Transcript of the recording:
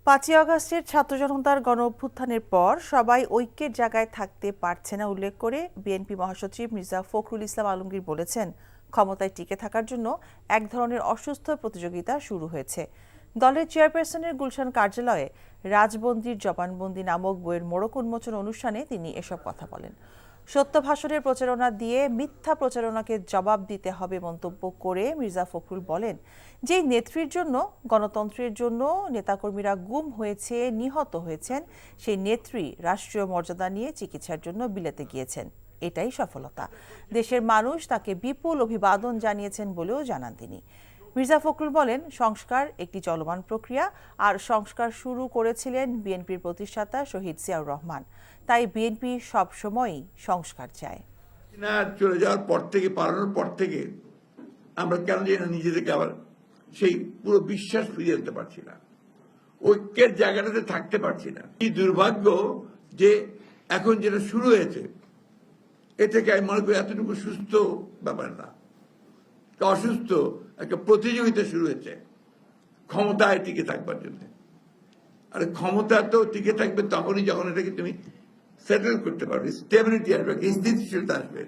5ই আগস্টের ছাত্র জনতার গণ অভ্যুত্থানের পর সবাই ঐক্যের জায়গায় থাকতে পারছে না উল্লেখ করে বিএনপি মহাসচিব মির্জা ফখরুল ইসলাম আলমগীর বলেছেন, ক্ষমতায় টিকে থাকার জন্য এক ধরনের অসুস্থ প্রতিযোগিতা শুরু হয়েছে। দলের চেয়ারপারসনের গুলশান কার্যালয়ে রাজবন্দির জবানবন্দি নামক বইয়ের মোড়ক উন্মোচন অনুষ্ঠানে তিনি এসব কথা বলেন। সত্য ভাষণের প্রচারণা দিয়ে মিথ্যা প্রচারণাকে জবাব দিতে হবে মন্তব্য করে মির্জা ফখরুল বলেন, যেই নেত্রীর জন্য গণতন্ত্রের জন্য নেতাকর্মীরা গুম হয়েছে, নিহত হয়েছেন, সেই নেত্রী রাষ্ট্রীয় মর্যাদা নিয়ে চিকিৎসার জন্য বিলেতে গিয়েছেন। এটাই সফলতা। দেশের মানুষ তাকে বিপুল অভিবাদন জানিয়েছেন বলেও জানান তিনি। মির্জা ফখরুল বলেন, সংস্কার একটি চলমান প্রক্রিয়া, আর সংস্কার শুরু করেছিলেন বিএনপির প্রতিষ্ঠাতা শহীদ জিয়াউর রহমান। তাই বিএনপি সবসময়ই সংস্কার চায়। চলে যাওয়ার পর থেকে, পালানোর পর থেকে আমরা কেন জানি নিজেদেরকে আবার সেই পুরো বিশ্বাস ফিরিয়ে আনতে পারছি না, ঐক্যের জায়গাটাতে থাকতে পারছি না। কি দুর্ভাগ্য যে এখন যেটা শুরু হয়েছে এ থেকে আমি মনে করি এতটুকু সুস্থ ব্যাপার না, অসুস্থ একটা প্রতিযোগিতা শুরু হয়েছে ক্ষমতায় টিকে থাকবার জন্য। আর ক্ষমতা তো টিকে থাকবে তখনই যখন এটাকে তুমি সেটেল করতে পারবে, স্টেবিলিটি আসবে, স্থিতিশীলতা আসবে।